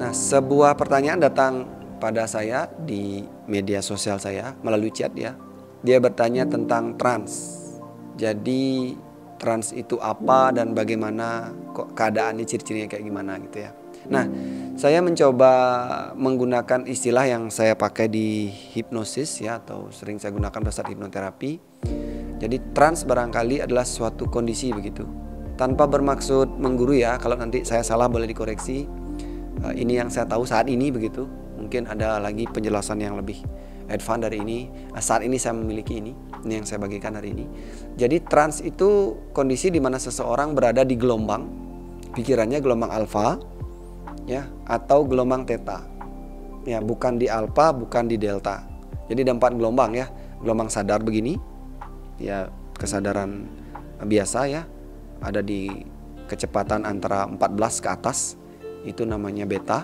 Nah, sebuah pertanyaan datang pada saya di media sosial saya melalui chat ya. Dia bertanya tentang trans. Jadi trans itu apa dan bagaimana, kok keadaannya, ciri-cirinya kayak gimana gitu ya. Nah, saya mencoba menggunakan istilah yang saya pakai di hipnosis ya, atau sering saya gunakan pada saat hipnoterapi. Jadi trans barangkali adalah suatu kondisi begitu. Tanpa bermaksud menggurui ya, kalau nanti saya salah boleh dikoreksi. Ini yang saya tahu saat ini begitu. Mungkin ada lagi penjelasan yang lebih advance dari ini. Saat ini saya memiliki ini yang saya bagikan hari ini. Jadi trans itu kondisi di mana seseorang berada di gelombang, pikirannya gelombang alfa ya, atau gelombang theta. Ya, bukan di alfa, bukan di delta. Jadi ada 4 gelombang ya. Gelombang sadar begini, ya kesadaran biasa ya, ada di kecepatan antara 14 ke atas, itu namanya beta.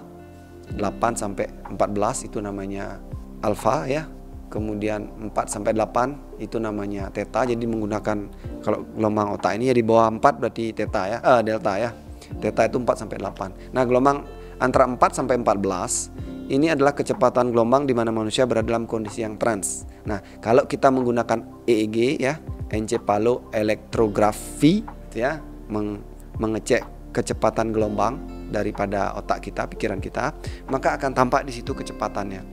8 sampai 14 itu namanya alfa ya. Kemudian 4 sampai 8 itu namanya theta. Jadi menggunakan, kalau gelombang otak ini ya di bawah 4 berarti theta ya, delta ya. Theta itu 4 sampai 8. Nah, gelombang antara 4 sampai 14 ini adalah kecepatan gelombang di mana manusia berada dalam kondisi yang trans. Nah, kalau kita menggunakan EEG ya, encephaloelektrografi ya, mengecek kecepatan gelombang daripada otak kita, pikiran kita, maka akan tampak di situ kecepatannya.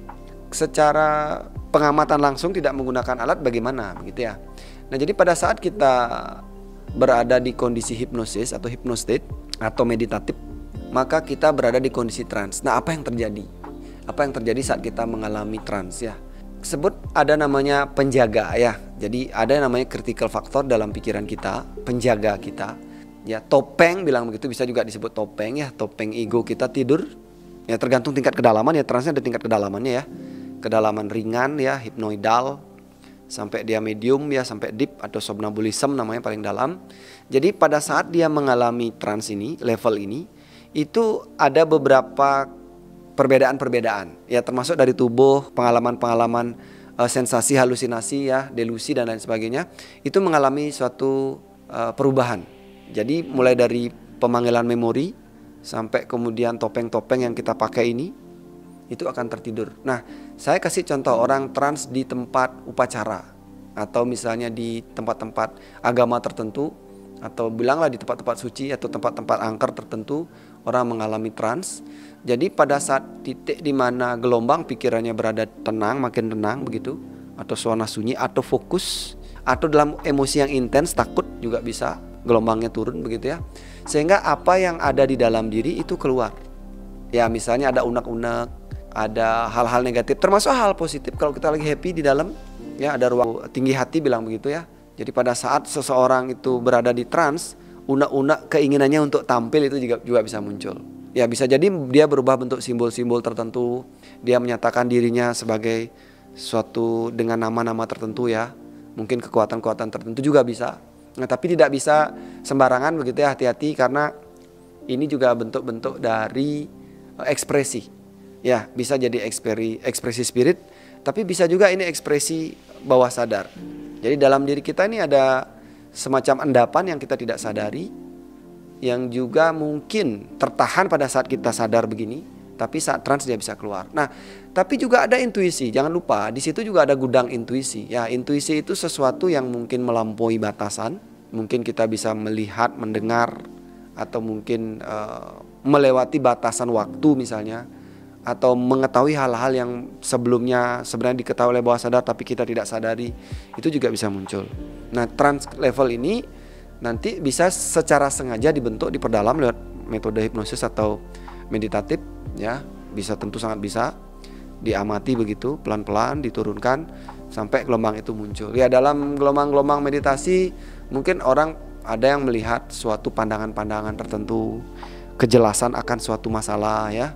Secara pengamatan langsung tidak menggunakan alat bagaimana begitu ya. Nah, jadi pada saat kita berada di kondisi hipnosis atau hypnostate atau meditatif, maka kita berada di kondisi trans. Nah, apa yang terjadi? Apa yang terjadi saat kita mengalami trans ya? Sebut ada namanya penjaga ya. Jadi ada yang namanya critical factor dalam pikiran kita, penjaga kita. Ya, topeng bilang begitu, bisa juga disebut topeng ya, topeng ego kita tidur. Ya, tergantung tingkat kedalaman ya, transnya ada tingkat kedalamannya ya. Kedalaman ringan ya, hipnoidal, sampai dia medium ya, sampai deep atau somnambulism namanya paling dalam. Jadi pada saat dia mengalami trans ini, level ini, itu ada beberapa perbedaan-perbedaan ya, termasuk dari tubuh, pengalaman-pengalaman, sensasi, halusinasi ya, delusi dan lain sebagainya, itu mengalami suatu perubahan. Jadi mulai dari pemanggilan memori sampai kemudian topeng-topeng yang kita pakai ini, itu akan tertidur. Nah, saya kasih contoh orang trans di tempat upacara, atau misalnya di tempat-tempat agama tertentu, atau bilanglah di tempat-tempat suci atau tempat-tempat angker tertentu, orang mengalami trans. Jadi pada saat titik di mana gelombang pikirannya berada tenang, makin tenang begitu, atau suasana sunyi, atau fokus, atau dalam emosi yang intens, takut juga bisa gelombangnya turun begitu ya. Sehingga apa yang ada di dalam diri itu keluar. Ya, misalnya ada unek-unek, ada hal-hal negatif, termasuk hal positif kalau kita lagi happy di dalam ya, ada ruang tinggi hati bilang begitu ya. Jadi pada saat seseorang itu berada di trans, unek-unek keinginannya untuk tampil itu juga bisa muncul. Ya, bisa jadi dia berubah bentuk simbol-simbol tertentu, dia menyatakan dirinya sebagai suatu dengan nama-nama tertentu ya. Mungkin kekuatan-kekuatan tertentu juga bisa. Nah, tapi tidak bisa sembarangan begitu ya, hati-hati, karena ini juga bentuk-bentuk dari ekspresi. Ya, bisa jadi ekspresi spirit, tapi bisa juga ini ekspresi bawah sadar. Jadi dalam diri kita ini ada semacam endapan yang kita tidak sadari, yang juga mungkin tertahan pada saat kita sadar begini, tapi saat trans dia bisa keluar. Nah, tapi juga ada intuisi. Jangan lupa di situ juga ada gudang intuisi. Ya, intuisi itu sesuatu yang mungkin melampaui batasan. Mungkin kita bisa melihat, mendengar, atau mungkin melewati batasan waktu misalnya, atau mengetahui hal-hal yang sebelumnya sebenarnya diketahui oleh bawah sadar tapi kita tidak sadari, itu juga bisa muncul. Nah, trans level ini nanti bisa secara sengaja dibentuk, diperdalam lewat metode hipnosis atau meditatif ya, bisa, tentu sangat bisa diamati begitu, pelan-pelan diturunkan sampai gelombang itu muncul. Ya, dalam gelombang-gelombang meditasi mungkin orang ada yang melihat suatu pandangan-pandangan tertentu, kejelasan akan suatu masalah ya,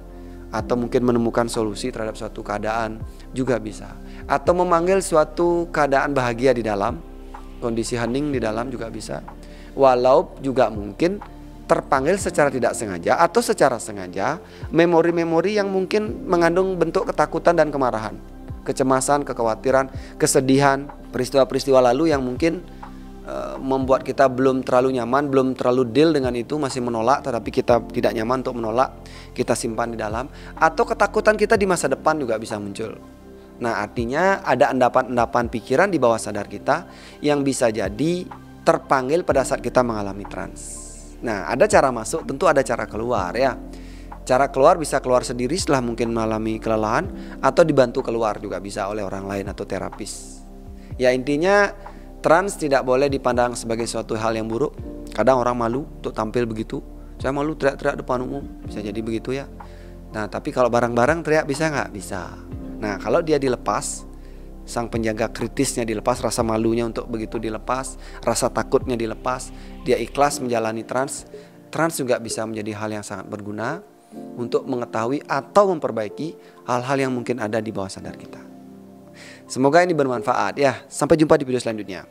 atau mungkin menemukan solusi terhadap suatu keadaan juga bisa, atau memanggil suatu keadaan bahagia di dalam, kondisi hening di dalam juga bisa. Walau juga mungkin terpanggil secara tidak sengaja atau secara sengaja memori-memori yang mungkin mengandung bentuk ketakutan dan kemarahan, kecemasan, kekhawatiran, kesedihan, peristiwa-peristiwa lalu yang mungkin membuat kita belum terlalu nyaman, belum terlalu deal dengan itu, masih menolak, tetapi kita tidak nyaman untuk menolak, kita simpan di dalam. Atau ketakutan kita di masa depan juga bisa muncul. Nah, artinya ada endapan-endapan pikiran di bawah sadar kita yang bisa jadi terpanggil pada saat kita mengalami trans. Nah, ada cara masuk, tentu ada cara keluar ya. Cara keluar bisa keluar sendiri setelah mungkin mengalami kelelahan, atau dibantu keluar juga bisa oleh orang lain atau terapis. Ya, intinya trans tidak boleh dipandang sebagai suatu hal yang buruk. Kadang orang malu untuk tampil begitu. Saya malu teriak-teriak depan umum, bisa jadi begitu ya. Nah, tapi kalau bareng-bareng teriak bisa nggak? Bisa. Nah, kalau dia dilepas, sang penjaga kritisnya dilepas, rasa malunya untuk begitu dilepas, rasa takutnya dilepas, dia ikhlas menjalani trans juga bisa menjadi hal yang sangat berguna untuk mengetahui atau memperbaiki hal-hal yang mungkin ada di bawah sadar kita. Semoga ini bermanfaat ya. Sampai jumpa di video selanjutnya.